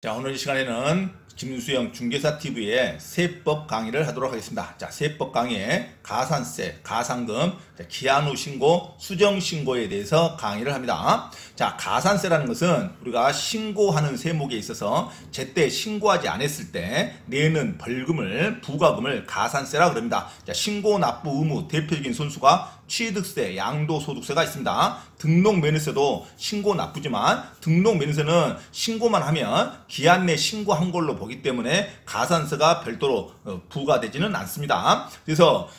자, 오늘 이 시간에는 김수영 중개사TV의 세법 강의를 하도록 하겠습니다. 자, 세법 강의에 가산세, 가상금, 기한 후 신고, 수정 신고에 대해서 강의를 합니다. 자, 가산세라는 것은 우리가 신고하는 세목에 있어서 제때 신고하지 않았을 때 내는 벌금을, 부과금을 가산세라 그럽니다. 자, 신고 납부 의무 대표적인 선수가 취득세, 양도소득세가 있습니다. 등록면에서도 신고 납부지만 등록면에서는 신고만 하면 기한 내 신고한 걸로 보기 때문에 가산세가 별도로 부과되지는 않습니다. 그래서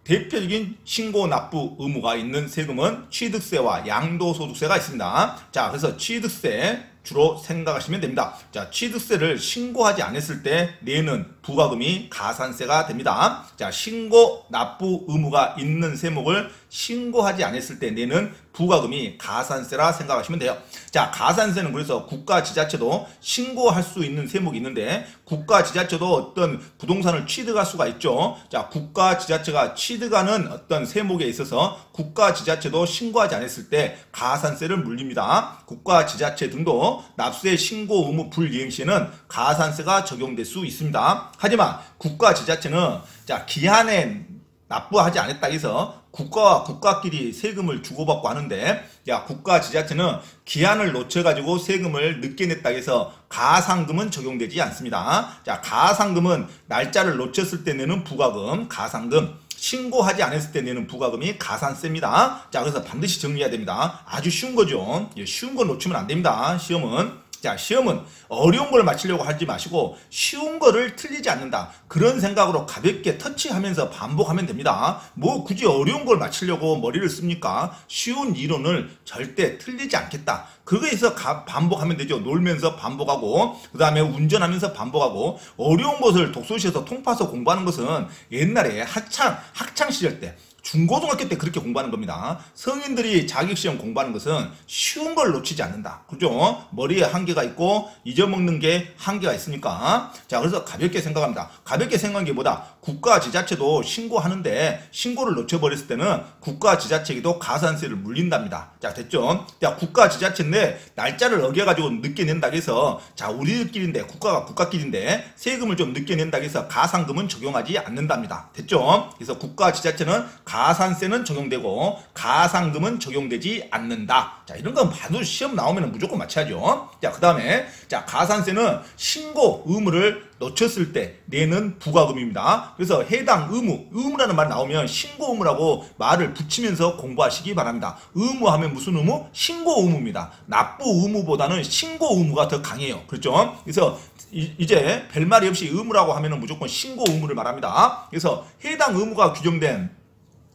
대표적인 신고 납부 의무가 있는 세금은 취득세와 양도소득세가 있습니다. 자, 그래서 취득세 주로 생각하시면 됩니다. 자, 취득세를 신고하지 않았을 때 내는 부과금이 가산세가 됩니다. 자, 신고 납부 의무가 있는 세목을 신고하지 않았을 때 내는 부과금이 가산세라 생각하시면 돼요. 자, 가산세는 그래서 국가 지자체도 신고할 수 있는 세목이 있는데 국가 지자체도 어떤 부동산을 취득할 수가 있죠. 자, 국가 지자체가 취득하는 어떤 세목에 있어서 국가 지자체도 신고하지 않았을 때 가산세를 물립니다. 국가 지자체 등도 납세 신고 의무 불이행 시에는 가산세가 적용될 수 있습니다. 하지만 국가 지자체는 자, 기한에 납부하지 않았다 해서 국가와 국가끼리 세금을 주고받고 하는데, 야, 국가 지자체는 기한을 놓쳐가지고 세금을 늦게 냈다 해서 가상금은 적용되지 않습니다. 자, 가상금은 날짜를 놓쳤을 때 내는 부과금, 가상금, 신고하지 않았을 때 내는 부과금이 가산세입니다. 자, 그래서 반드시 정리해야 됩니다. 아주 쉬운 거죠. 쉬운 거 놓치면 안 됩니다. 시험은. 자, 시험은 어려운 걸 맞추려고 하지 마시고 쉬운 거를 틀리지 않는다, 그런 생각으로 가볍게 터치하면서 반복하면 됩니다. 뭐 굳이 어려운 걸 맞추려고 머리를 씁니까? 쉬운 이론을 절대 틀리지 않겠다, 그거에서 반복하면 되죠. 놀면서 반복하고, 그 다음에 운전하면서 반복하고. 어려운 것을 독서실에서 통파서 공부하는 것은 옛날에 학창 시절 때, 중고등학교 때 그렇게 공부하는 겁니다. 성인들이 자격시험 공부하는 것은 쉬운 걸 놓치지 않는다. 그죠? 머리에 한계가 있고 잊어먹는 게 한계가 있으니까. 자, 그래서 가볍게 생각합니다. 가볍게 생각한 게 뭐다? 국가 지자체도 신고하는데 신고를 놓쳐버렸을 때는 국가 지자체에게도 가산세를 물린답니다. 자, 됐죠? 자, 국가 지자체인데 날짜를 어겨가지고 늦게 낸다고 해서, 자, 우리들끼리인데, 국가가 국가끼리인데 세금을 좀 늦게 낸다고 해서 가상금은 적용하지 않는답니다. 됐죠? 그래서 국가 지자체는 가산세는 적용되고 가상금은 적용되지 않는다. 자, 이런 건 봐도 시험 나오면 무조건 맞춰야죠. 자, 그 다음에 자, 가산세는 신고 의무를 놓쳤을 때 내는 부과금입니다. 그래서 해당 의무라는 말 나오면 신고 의무라고 말을 붙이면서 공부하시기 바랍니다. 의무하면 무슨 의무? 신고 의무입니다. 납부 의무보다는 신고 의무가 더 강해요. 그렇죠? 그래서 이제 별말이 없이 의무라고 하면 무조건 신고 의무를 말합니다. 그래서 해당 의무가 규정된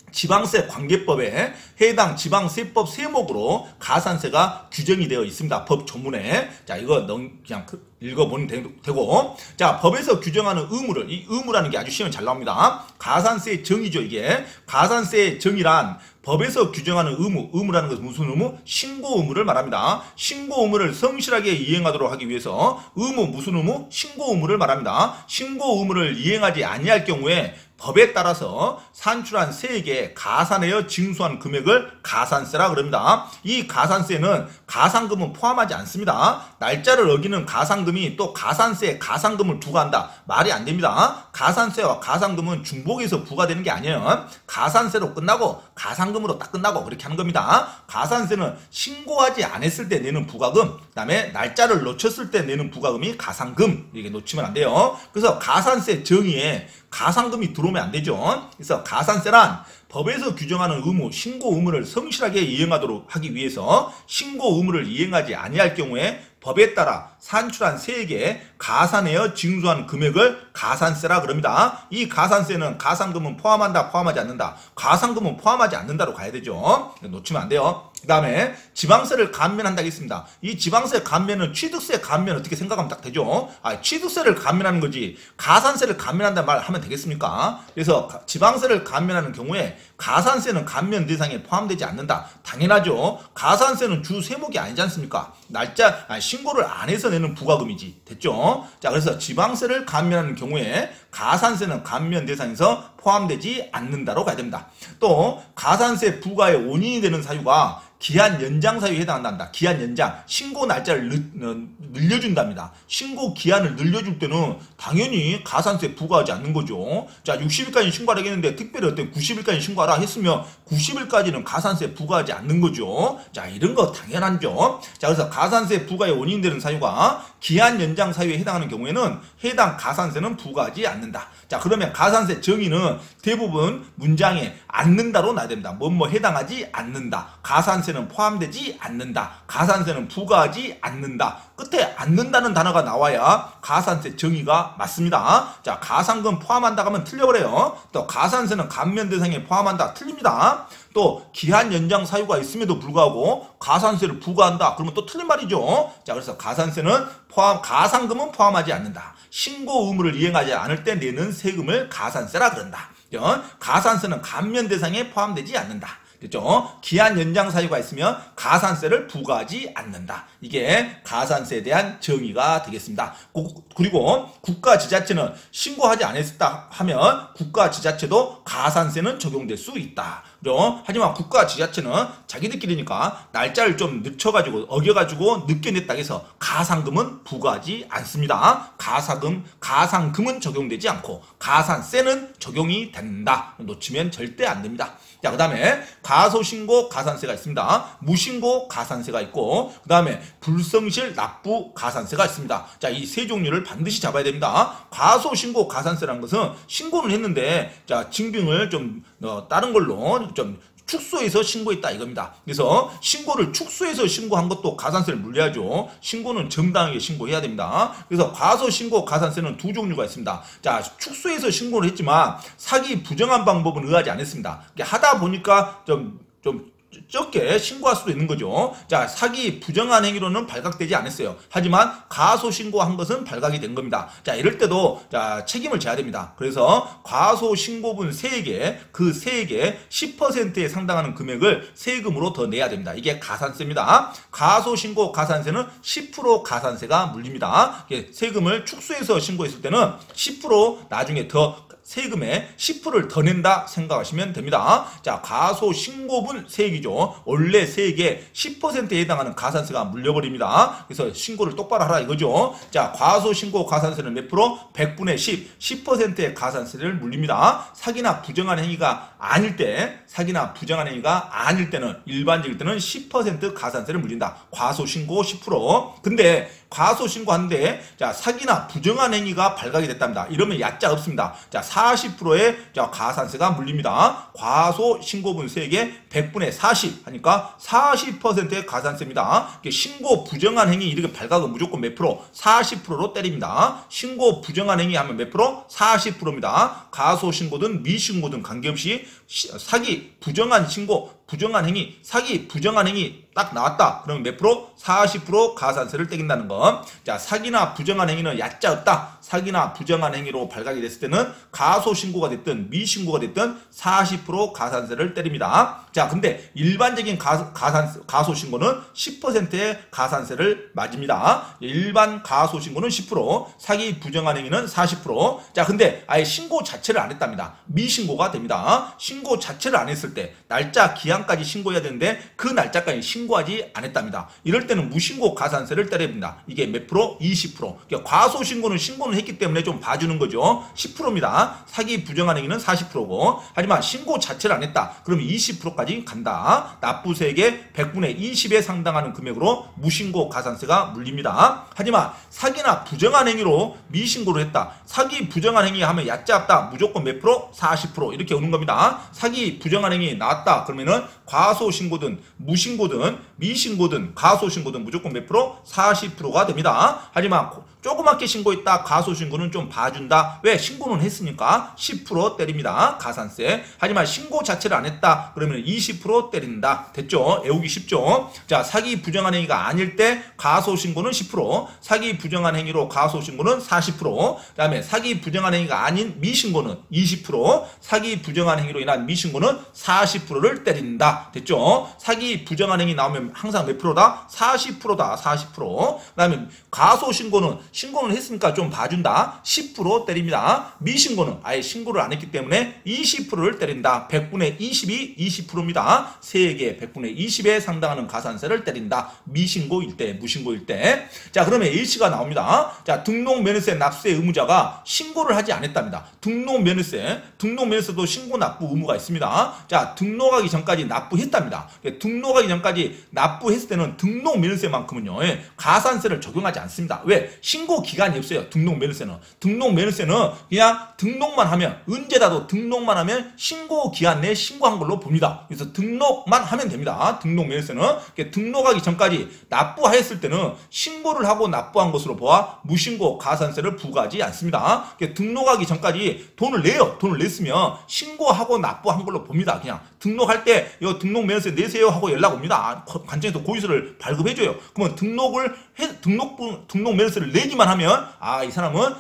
지방세 관계법에 해당 지방세법 세목으로 가산세가 규정이 되어 있습니다. 법 조문에. 자, 이거 그냥 읽어보면 되고. 자, 법에서 규정하는 의무를, 이 의무라는 게 아주 시험에 잘 나옵니다. 가산세의 정의죠, 이게. 가산세의 정의란 법에서 규정하는 의무라는 것은 무슨 의무? 신고 의무를 말합니다. 신고 의무를 성실하게 이행하도록 하기 위해서 무슨 의무? 신고 의무를 말합니다. 신고 의무를 이행하지 아니할 경우에 법에 따라서 산출한 세액에 가산하여 징수한 금액을 가산세라 그럽니다. 이 가산세는 가상금은 포함하지 않습니다. 날짜를 어기는 가상금이 또 가산세에 가상금을 부과한다, 말이 안 됩니다. 가산세와 가상금은 중복해서 부과되는 게 아니에요. 가산세로 끝나고 가상금으로 딱 끝나고 그렇게 하는 겁니다. 가산세는 신고하지 않았을 때 내는 부과금, 그 다음에 날짜를 놓쳤을 때 내는 부과금이 가상금, 이게 놓치면 안 돼요. 그래서 가산세 정의에 가상금이 들어오면 안 되죠. 그래서 가산세란 법에서 규정하는 의무, 신고 의무를 성실하게 이행하도록 하기 위해서 신고 의무를 이행하지 아니할 경우에 법에 따라 산출한 세액에 가산하여 징수한 금액을 가산세라 그럽니다. 이 가산세는 가상금은 포함한다, 포함하지 않는다. 가상금은 포함하지 않는다로 가야 되죠. 놓치면 안 돼요. 그 다음에 지방세를 감면한다고 했습니다. 이 지방세 감면은 취득세 감면 어떻게 생각하면 딱 되죠. 취득세를 감면하는 거지 가산세를 감면한다는 말 하면 되겠습니까? 그래서 지방세를 감면하는 경우에 가산세는 감면 대상에 포함되지 않는다. 당연하죠. 가산세는 주 세목이 아니지 않습니까? 신고를 안 해서 내는 부과금이지. 됐죠? 자, 그래서 지방세를 감면하는 경우에 가산세는 감면 대상에서 포함되지 않는다로 가야 됩니다. 또 가산세 부과의 원인이 되는 사유가 기한 연장 사유에 해당한답니다. 기한 연장, 신고 날짜를 늘려준답니다. 신고 기한을 늘려줄 때는 당연히 가산세 부과하지 않는 거죠. 자, 60일까지 신고하라 했는데 특별히 어때 90일까지 신고하라 했으면 90일까지는 가산세 부과하지 않는 거죠. 자, 이런 거 당연하죠. 자, 그래서 가산세 부과의 원인이 되는 사유가 기한 연장 사유에 해당하는 경우에는 해당 가산세는 부과하지 않는다. 자, 그러면 가산세 정의는 대부분 문장에 않는다로 나야 됩니다. 뭐뭐 해당하지 않는다. 가산세는 포함되지 않는다. 가산세는 부과하지 않는다. 끝에 않는다는 단어가 나와야 가산세 정의가 맞습니다. 자, 가상금 포함한다 하면 틀려버려요. 또 가산세는 감면 대상에 포함한다. 틀립니다. 또 기한 연장 사유가 있음에도 불구하고 가산세를 부과한다. 그러면 또 틀린 말이죠. 자, 그래서 가산세는 가상금은 포함하지 않는다. 신고 의무를 이행하지 않을 때 내는 세금을 가산세라 그런다. 가산세는 감면 대상에 포함되지 않는다. 됐죠? 기한 연장 사유가 있으면 가산세를 부과하지 않는다. 이게 가산세에 대한 정의가 되겠습니다. 그리고 국가지자체는 신고하지 않았다 하면 국가지자체도 가산세는 적용될 수 있다. 하지만 국가지자체는 자기들끼리니까 날짜를 좀 늦춰가지고 어겨가지고 늦게 냈다 해서 가상금은 부과하지 않습니다. 가상금은 적용되지 않고 가산세는 적용이 된다. 놓치면 절대 안 됩니다. 자, 그 다음에 가소신고 가산세가 있습니다. 무신고 가산세가 있고, 그 다음에 불성실 납부 가산세가 있습니다. 자, 이 세 종류를 반드시 잡아야 됩니다. 가소신고 가산세라는 것은 신고는 했는데, 자, 증빙을 좀 다른 걸로 좀 축소해서 신고했다 이겁니다. 그래서 신고를 축소해서 신고한 것도 가산세를 물려야죠. 신고는 정당하게 신고해야 됩니다. 그래서 과소신고 가산세는 두 종류가 있습니다. 자, 축소해서 신고를 했지만 사기 부정한 방법은 의하지 않았습니다. 하다 보니까 좀 적게 신고할 수도 있는 거죠. 자, 사기 부정한 행위로는 발각되지 않았어요. 하지만 과소신고한 것은 발각이 된 겁니다. 자, 이럴 때도 자, 책임을 져야 됩니다. 그래서 과소신고분 세액에 그 세액의 10%에 상당하는 금액을 세금으로 더 내야 됩니다. 이게 가산세입니다. 과소신고 가산세는 10% 가산세가 물립니다. 세금을 축소해서 신고했을 때는 10% 나중에 더 세금의 10%를 더 낸다 생각하시면 됩니다. 자, 가소신고분 세액이죠. 원래 세액의 10%에 해당하는 가산세가 물려버립니다. 그래서 신고를 똑바로 하라 이거죠. 자, 과소신고 가산세는 몇 프로? 100분의 10, 10%의 가산세를 물립니다. 사기나 부정한 행위가 아닐 때는 일반적일 때는 10% 가산세를 물린다. 과소신고 10%. 근데 과소신고한데 자, 사기나 부정한 행위가 발각이 됐답니다. 이러면 약자 없습니다. 자, 40%의 가산세가 물립니다. 과소신고분 세액의 100분의 40 하니까 40%의 가산세입니다. 신고 부정한 행위 이렇게 발각은 무조건 몇 프로? 40%로 때립니다. 신고 부정한 행위 하면 몇 프로? 40%입니다. 가소신고든 미신고든 관계없이 사기 부정한 신고 부정한 행위, 사기 부정한 행위 딱 나왔다. 그러면 몇 프로? 40% 가산세를 떼긴다는 거. 자, 사기나 부정한 행위는 얕자 없다. 사기나 부정한 행위로 발각이 됐을 때는 가소신고가 됐든 미신고가 됐든 40% 가산세를 때립니다. 자, 근데 일반적인 가소신고는 10%의 가산세를 맞습니다. 일반 가소신고는 10%, 사기 부정한 행위는 40%. 자, 근데 아예 신고 자체를 안 했답니다. 미신고가 됩니다. 신고 자체를 안 했을 때 날짜 기한까지 신고해야 되는데 그 날짜까지 신고하지 않았답니다. 이럴 때는 무신고 가산세를 때려야 됩니다. 이게 몇 프로? 20%. 그러니까 과소신고는 신고는 했기 때문에 좀 봐주는 거죠. 10%입니다. 사기 부정한 행위는 40%고 하지만 신고 자체를 안 했다. 그러면 20%까지 간다. 납부세액의 100분의 20에 상당하는 금액으로 무신고 가산세가 물립니다. 하지만 사기나 부정한 행위로 미신고를 했다. 사기 부정한 행위 하면 얕자 없다. 무조건 몇 프로? 40% 이렇게 오는 겁니다. 사기 부정한 행위 나왔다. 그러면은 과소신고든 무신고든 미신고든 가소신고든 무조건 몇 프로? 40%가 됩니다. 하지만 조그맣게 신고했다. 가소신고는 좀 봐준다. 왜? 신고는 했으니까 10% 때립니다. 가산세. 하지만 신고 자체를 안 했다. 그러면 20% 때린다. 됐죠? 외우기 쉽죠? 자, 사기 부정한 행위가 아닐 때 가소신고는 10%, 사기 부정한 행위로 가소신고는 40%, 그 다음에 사기 부정한 행위가 아닌 미신고는 20%, 사기 부정한 행위로 인한 미신고는 40%를 때린다. 됐죠? 사기 부정한 행위 나오면 항상 몇 프로다? 40%다. 40%. 그 다음에 가소신고는 신고는 했으니까 좀 봐준다. 10% 때립니다. 미신고는 아예 신고를 안 했기 때문에 20%를 때린다. 100분의 20이 20%입니다. 세액의 100분의 20에 상당하는 가산세를 때린다. 미신고일 때, 무신고일 때. 자, 그러면 A씨가 나옵니다. 자, 등록면허세 납세 의무자가 신고를 하지 않았답니다. 등록면허세도 신고 납부 의무가 있습니다. 자, 등록하기 전까지 납부했답니다. 등록하기 전까지 납부했을 때는 등록면허세만큼은요, 가산세를 적용하지 않습니다. 왜? 신고 기간이 없어요. 등록면허세는 그냥 등록만 하면, 언제라도 등록만 하면 신고 기한 내에 신고한 걸로 봅니다. 그래서 등록만 하면 됩니다. 등록면허세는 등록하기 전까지 납부하였을 때는 신고를 하고 납부한 것으로 보아 무신고 가산세를 부과하지 않습니다. 등록하기 전까지 돈을 내요. 돈을 냈으면 신고하고 납부한 걸로 봅니다. 그냥 등록할 때 이거 등록면허세 내세요 하고 연락 옵니다. 관청에서 고지서를 발급해줘요. 그러면 등록면허세를 내기만 하면 이 사람은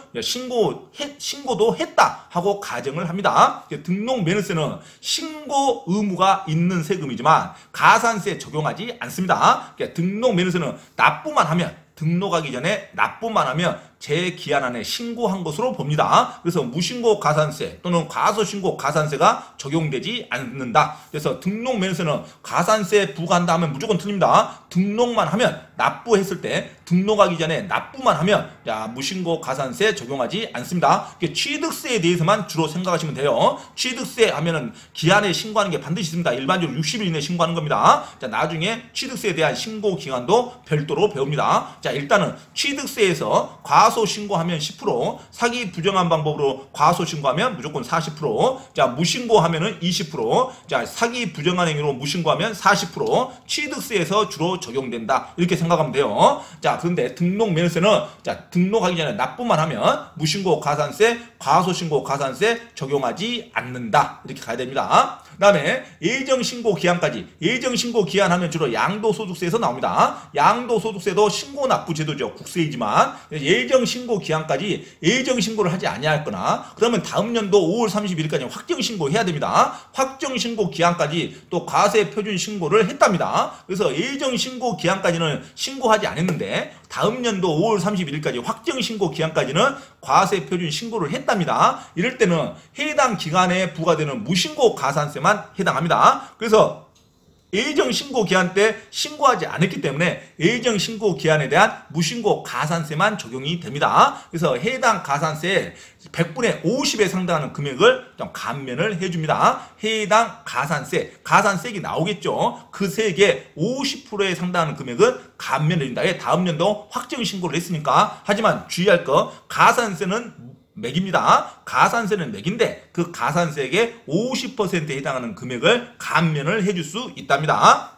신고도 했다 하고 가정을 합니다. 등록면허세는 신고 의무가 있는 세금이지만 가산세 적용하지 않습니다. 등록면허세는 납부만 하면, 등록하기 전에 납부만 하면 제기한 안에 신고한 것으로 봅니다. 그래서 무신고 가산세 또는 과소신고 가산세가 적용되지 않는다. 그래서 등록면허세는 가산세 부과한다 하면 무조건 틀립니다. 등록만 하면, 납부했을 때 등록하기 전에 납부만 하면 무신고 가산세 적용하지 않습니다. 취득세에 대해서만 주로 생각하시면 돼요. 취득세 하면은 기한에 신고하는 게 반드시 있습니다. 일반적으로 60일 이내에 신고하는 겁니다. 자, 나중에 취득세에 대한 신고 기간도 별도로 배웁니다. 자, 일단은 취득세에서 과소신고하면 10%, 사기 부정한 방법으로 과소신고하면 무조건 40%, 자, 무신고하면은 20%, 자, 사기 부정한 행위로 무신고하면 40%, 취득세에서 주로 적용된다. 이렇게 생각하면 돼요. 자, 그런데 등록면허세는 등록하기 전에 납부만 하면 무신고 가산세, 과소신고 가산세 적용하지 않는다. 이렇게 가야 됩니다. 그 다음에 예정신고 기한까지. 예정신고 기한 하면 주로 양도소득세에서 나옵니다. 양도소득세도 신고납부 제도죠. 국세이지만 예정신고 기한까지 예정신고를 하지 아니하였거나 그러면 다음 연도 5월 31일까지 확정신고해야 됩니다. 확정신고 기한까지 또 과세표준신고를 했답니다. 그래서 예정신고 기한까지는 신고하지 않았는데 다음 연도 5월 31일까지 확정신고 기한까지는 과세표준 신고를 했답니다. 이럴 때는 해당 기간에 부과되는 무신고 가산세만 해당합니다. 그래서 예정신고 기한 때 신고하지 않았기 때문에 예정신고 기한에 대한 무신고 가산세만 적용이 됩니다. 그래서 해당 가산세에 100분의 50에 상당하는 금액을 좀 감면을 해줍니다. 해당 가산세액이 나오겠죠. 그 세액의 50%에 상당하는 금액은 감면해준다. 다음 연도 확정신고를 했으니까. 하지만 주의할 거, 가산세는 맥입니다. 가산세는 맥인데 그 가산세액의 50%에 해당하는 금액을 감면을 해줄 수 있답니다.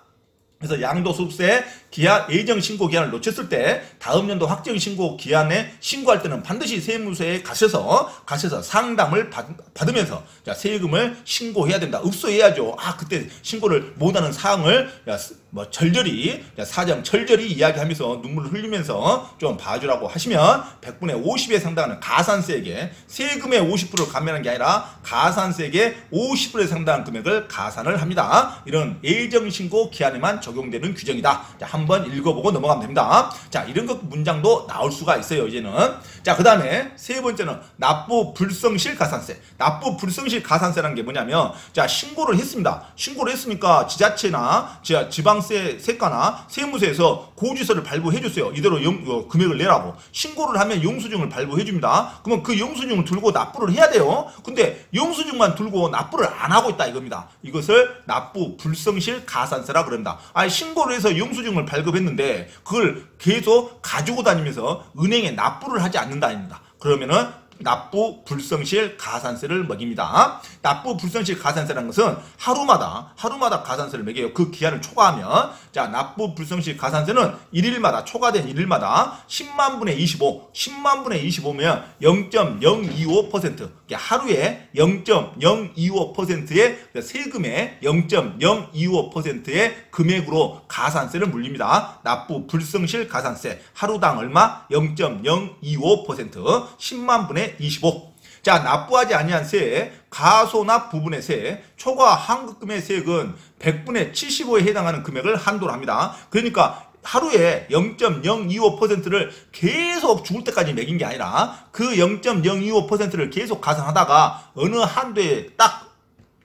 그래서 양도소득세 기한 예정신고 기한을 놓쳤을 때 다음 연도 확정신고 기한에 신고할 때는 반드시 세무서에 가셔서 상담을 받으면서 세금을 신고해야 된다. 읍소해야죠. 그때 신고를 못하는 사항을 절절히 사정 철저히 이야기하면서 눈물을 흘리면서 좀 봐주라고 하시면 100분의 50에 상당하는 가산세액에 세금의 50%를 감면한 게 아니라 가산세액의 50%에 상당한 금액을 가산을 합니다. 이런 예정신고 기한에만 적용되는 규정이다. 한번 읽어보고 넘어가면 됩니다. 자, 이런 것 문장도 나올 수가 있어요, 이제는. 자, 그 다음에 세 번째는 납부 불성실 가산세. 납부 불성실 가산세라는 게 뭐냐면, 자, 신고를 했습니다. 신고를 했으니까 지자체나 지방세과나 세무서에서 고지서를 발부해줬어요. 이대로 금액을 내라고. 신고를 하면 영수증을 발부해줍니다. 그러면 그 영수증을 들고 납부를 해야 돼요. 근데 영수증만 들고 납부를 안 하고 있다 이겁니다. 이것을 납부 불성실 가산세라 그럽니다. 신고를 해서 영수증을 발급했는데 그걸 계속 가지고 다니면서 은행에 납부를 하지 않는다 아닙니다. 그러면은 납부 불성실 가산세를 먹입니다. 납부 불성실 가산세라는 것은 하루마다 가산세를 매겨요. 그 기한을 초과하면. 자, 납부 불성실 가산세는 초과된 일일마다 10만 분의 25면 0.025%, 하루에 0.025%의 세금의 0.025%의 금액으로 가산세를 물립니다. 납부 불성실 가산세 하루당 얼마? 0.025%, 10만 분의 25. 자, 납부하지 아니한 세액, 가소납 부분의 세액, 초과 환급금의 세액은 100분의 75에 해당하는 금액을 한도로 합니다. 그러니까 하루에 0.025%를 계속 죽을 때까지 매긴 게 아니라 그 0.025%를 계속 가산하다가 어느 한도에 딱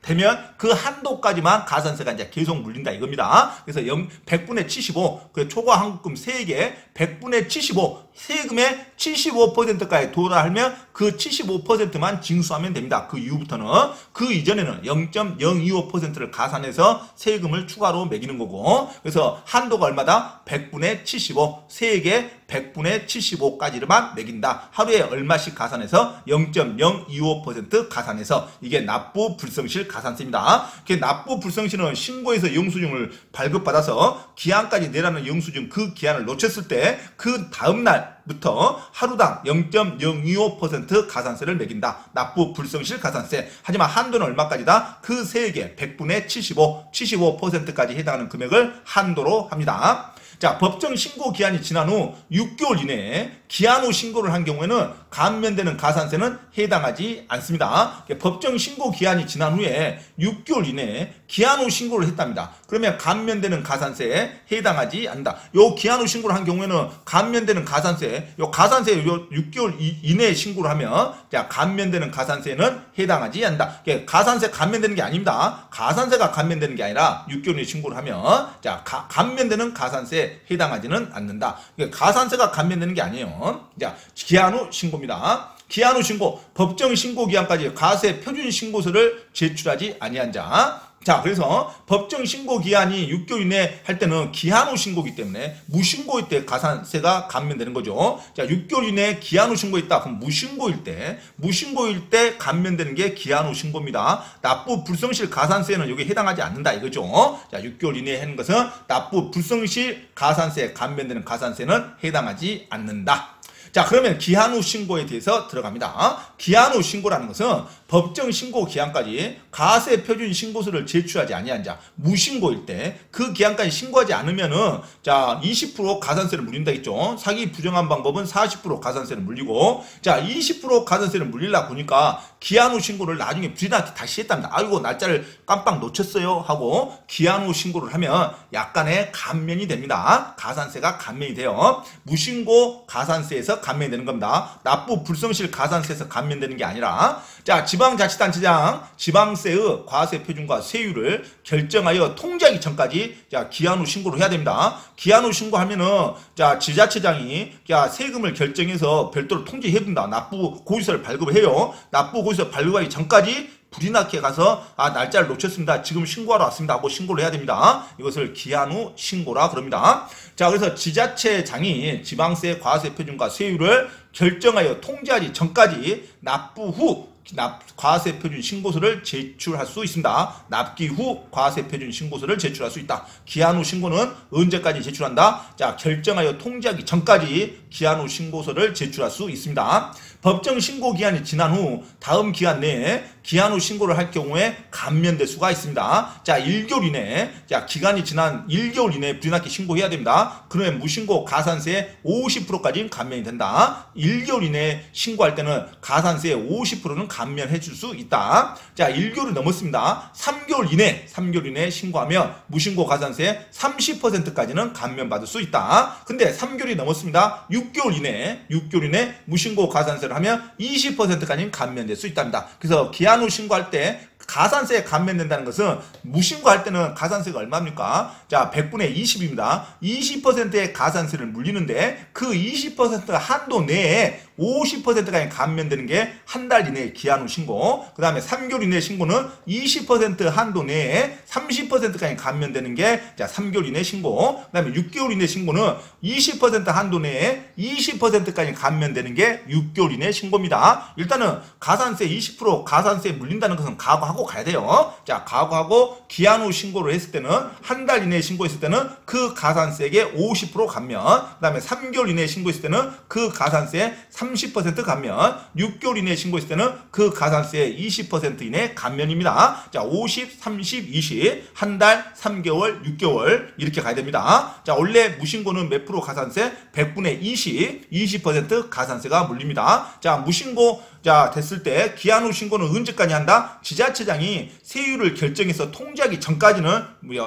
되면 그 한도까지만 가산세가 이제 계속 물린다 이겁니다. 그래서 100분의 75, 그 초과 한국금 세액의 100분의 75, 세금의 75%까지 도달하면 그 75%만 징수하면 됩니다. 그 이후부터는. 그 이전에는 0.025%를 가산해서 세금을 추가로 매기는 거고, 그래서 한도가 얼마다? 100분의 75, 세액의 100분의 75까지만 매긴다. 하루에 얼마씩 가산해서 0.025% 가산해서, 이게 납부 불성실 가산세입니다. 납부 불성실은 신고해서 영수증을 발급받아서 기한까지 내라는 영수증, 그 기한을 놓쳤을 때 그 다음날부터 하루당 0.025% 가산세를 매긴다. 납부 불성실 가산세. 하지만 한도는 얼마까지다? 그 세액의 100분의 75, 75%까지 해당하는 금액을 한도로 합니다. 자, 법정 신고 기한이 지난 후 6개월 이내에 기한 후 신고를 한 경우에는 감면되는 가산세는 해당하지 않습니다. 법정 신고 기한이 지난 후에 6개월 이내에 기한 후 신고를 했답니다. 그러면 감면되는 가산세에 해당하지 않는다. 요 기한 후 신고를 한 경우에는 감면되는 가산세, 요 가산세 요 6개월 이내에 신고를 하면 자, 감면되는 가산세는 해당하지 않는다. 가산세 감면되는 게 아닙니다. 가산세가 감면되는 게 아니라 6개월 이내에 신고를 하면 자, 감면되는 가산세 해당하지는 않는다. 가산세가 감면되는 게 아니에요. 자, 기한 후 신고입니다. 기한 후 신고, 법정 신고 기한까지 가세 표준 신고서를 제출하지 아니한 자. 자, 그래서 법정 신고 기한이 6개월 이내 할 때는 기한 후 신고이기 때문에 무신고일 때 가산세가 감면되는 거죠. 자, 6개월 이내 기한 후 신고했다. 그럼 무신고일 때 감면되는 게 기한 후 신고입니다. 납부 불성실 가산세는 여기 해당하지 않는다 이거죠. 자, 6개월 이내에 하는 것은 납부 불성실 가산세 감면되는 가산세는 해당하지 않는다. 자, 그러면 기한 후 신고에 대해서 들어갑니다. 기한 후 신고라는 것은 법정 신고 기한까지 가세 표준 신고서를 제출하지 아니한 자, 무신고일 때 그 기한까지 신고하지 않으면은 자, 20% 가산세를 물린다 했죠. 사기 부정한 방법은 40% 가산세를 물리고, 자, 20% 가산세를 물리려고 보니까 기한 후 신고를 나중에 부진하게 다시 했답니다. 아이고, 날짜를 깜빡 놓쳤어요 하고 기한 후 신고를 하면 약간의 감면이 됩니다. 가산세가 감면이 돼요. 무신고 가산세에서 감면이 되는 겁니다. 납부 불성실 가산세에서 감면되는 게 아니라, 자, 지방자치단체장 지방세의 과세 표준과 세율을 결정하여 통지하기 전까지 자, 기한 후 신고를 해야 됩니다. 기한 후 신고하면은 자, 지자체장이 자, 세금을 결정해서 별도로 통지해 둔다. 납부 고지서를 발급을 해요. 납부 고지서 발급하기 전까지 불이 나게 가서 날짜를 놓쳤습니다. 지금 신고하러 왔습니다 하고 신고를 해야 됩니다. 이것을 기한 후 신고라 그럽니다. 자, 그래서 지자체장이 지방세 과세 표준과 세율을 결정하여 통지하기 전까지 납부 후 과세 표준 신고서를 제출할 수 있습니다. 납기 후 과세 표준 신고서를 제출할 수 있다. 기한 후 신고는 언제까지 제출한다? 자, 결정하여 통지하기 전까지 기한 후 신고서를 제출할 수 있습니다. 법정 신고 기한이 지난 후 다음 기한 내에 기한 후 신고를 할 경우에 감면될 수가 있습니다. 자, 1개월 이내에 자, 기간이 지난 1개월 이내에 불이나게 신고해야 됩니다. 그러면 무신고 가산세 50%까지는 감면이 된다. 1개월 이내에 신고할 때는 가산세 50%는 감면해 줄 수 있다. 자, 1개월이 넘었습니다. 3개월 이내에 신고하면 무신고 가산세 30%까지는 감면받을 수 있다. 근데 3개월이 넘었습니다. 6개월 이내 무신고 가산세를 하면 20%까지는 감면될 수 있답니다. 그래서 기한 후 신고할 때 가산세에 감면된다는 것은 무신고할 때는 가산세가 얼마입니까? 자, 100분의 20입니다. 20%의 가산세를 물리는데 그 20% 한도 내에 50%까지 감면되는 게 한 달 이내의 기한 후 신고, 그 다음에 3개월 이내 신고는 20% 한도 내에 30%까지 감면되는 게 자, 3개월 이내 신고, 그 다음에 6개월 이내 신고는 20% 한도 내에 20%까지 감면되는 게 6개월 이내 신고입니다. 일단은 가산세 20% 가산세 물린다는 것은 각오하고 가야 돼요. 자, 각오하고 기한 후 신고를 했을 때는 한 달 이내에 신고했을 때는 그 가산세액의 50% 감면, 그 다음에 3개월 이내에 신고했을 때는 그 가산세 30% 감면, 6개월 이내에 신고했을 때는 그 가산세 20% 이내 감면입니다. 자, 50, 30, 20, 한 달, 3개월, 6개월 이렇게 가야 됩니다. 자, 원래 무신고는 몇 프로 가산세? 100분의 20, 20% 가산세가 물립니다. 자, 무신고 자, 됐을 때 기한 후 신고는 언제까지 한다? 지자체 지자체장이 세율을 결정해서 통지하기 전까지는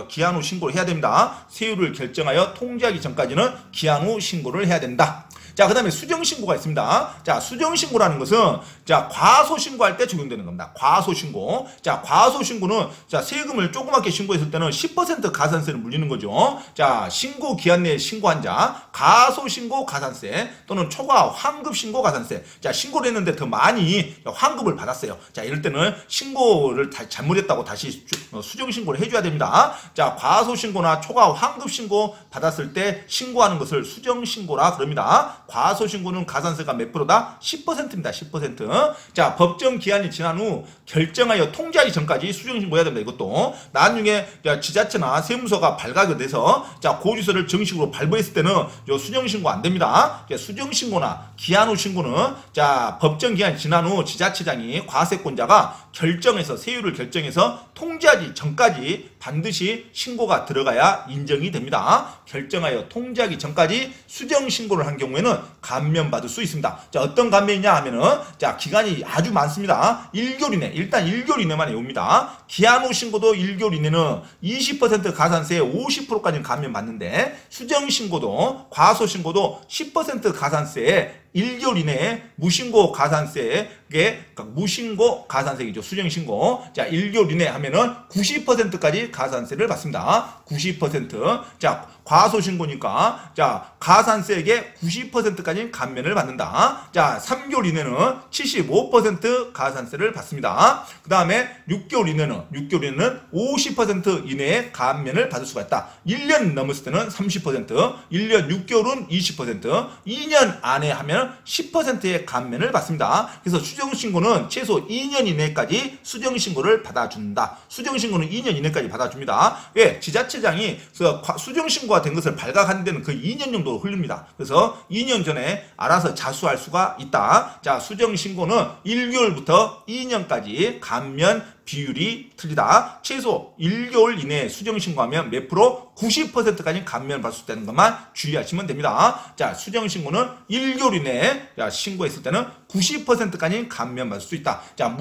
기한 후 신고를 해야 됩니다. 세율을 결정하여 통지하기 전까지는 기한 후 신고를 해야 된다. 자, 그 다음에 수정신고가 있습니다. 자, 수정신고라는 것은, 자, 과소신고할 때 적용되는 겁니다. 과소신고. 자, 과소신고는, 자, 세금을 조그맣게 신고했을 때는 10% 가산세를 물리는 거죠. 자, 신고 기한 내에 신고한 자, 가소신고 가산세, 또는 초과 환급신고 가산세. 자, 신고를 했는데 더 많이 환급을 받았어요. 자, 이럴 때는 신고를 잘못했다고 다시 수정신고를 해줘야 됩니다. 자, 과소신고나 초과 환급신고 받았을 때 신고하는 것을 수정신고라 그럽니다. 과소신고는 가산세가 몇 프로다? 10%입니다. 10%. 자, 법정 기한이 지난 후 결정하여 통지하기 전까지 수정신고해야 됩니다. 이것도 나중에 지자체나 세무서가 발각이 돼서 자, 고지서를 정식으로 발부했을 때는 요 수정신고 안 됩니다. 수정신고나 기한 후 신고는 자, 법정 기한이 지난 후 지자체장이 과세권자가 결정해서 세율을 결정해서 통지하기 전까지 반드시 신고가 들어가야 인정이 됩니다. 결정하여 통지하기 전까지 수정신고를 한 경우에는 감면받을 수 있습니다. 자, 어떤 감면이냐 하면은 자, 기간이 아주 많습니다. 1개월 이내, 일단 1개월 이내만 옵니다. 기한 후 신고도 1개월 이내는 20% 가산세에 50%까지는 감면받는데 수정신고도 과소신고도 10% 가산세에 1개월 이내에 무신고 가산세에 무신고 가산세이죠. 수정신고. 자, 1개월 이내 하면은 90%까지 가산세를 받습니다. 90%. 자, 과소신고니까 자, 가산세액의 90%까지 감면을 받는다. 자, 3개월 이내는 75% 가산세를 받습니다. 그 다음에 6개월 이내는 50% 이내에 감면을 받을 수가 있다. 1년 넘었을 때는 30%, 1년 6개월은 20%, 2년 안에 하면 10%의 감면을 받습니다. 그래서 수정신고는 최소 2년 이내까지 수정신고를 받아준다. 수정신고는 2년 이내까지 받아줍니다. 왜? 지자체장이 수정신고가 된 것을 발각하는 데는 거의 2년 정도 흘립니다. 그래서 2년 전에 알아서 자수할 수가 있다. 자, 수정신고는 1개월부터 2년까지 감면 비율이 틀리다. 최소 1개월 이내에 수정신고하면 몇 프로? 90%까지 감면받을 수 있다는 것만 주의하시면 됩니다. 자, 수정신고는 1개월 이내에 신고했을 때는 90%까지 감면받을 수 있다. 자,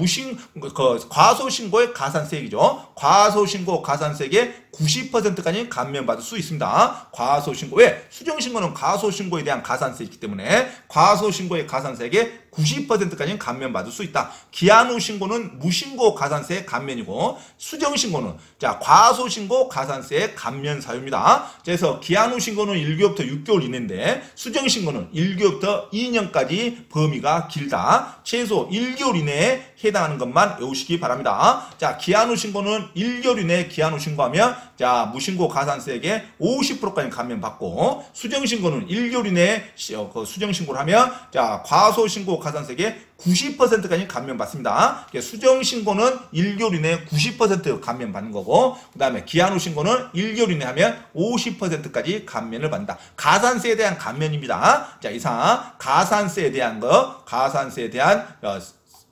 과소신고의 가산세액이죠. 과소신고 가산세액의 90%까지 감면받을 수 있습니다. 과소신고. 왜? 수정신고는 과소신고에 대한 가산세이기 때문에 과소신고의 가산세액의 90%까지 감면받을 수 있다. 기한 후 신고는 무신고 가산세 감면이고 수정신고는 자, 과소신고 가산세 감면 사유입니다. 그래서 기한 후 신고는 1개월부터 6개월 이내인데 수정신고는 1개월부터 2년까지 범위가 길다. 최소 1개월 이내에 해당하는 것만 외우시기 바랍니다. 자, 기한 후 신고는 1개월 이내에 기한 후 신고하면 자, 무신고 가산세액의 50%까지 감면받고 수정신고는 1개월 이내에 수정신고를 하면 자, 과소신고 가산세액의 90%까지 감면받습니다. 수정신고는 1개월 이내에 90% 감면받는 거고 그 다음에 기한 후 신고는 1개월 이내 하면 50%까지 감면을 받는다. 가산세에 대한 감면입니다. 자, 이상 가산세에 대한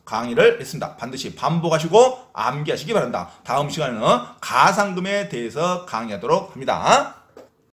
강의를 했습니다. 반드시 반복하시고 암기하시기 바랍니다. 다음 시간에는 가상금에 대해서 강의하도록 합니다.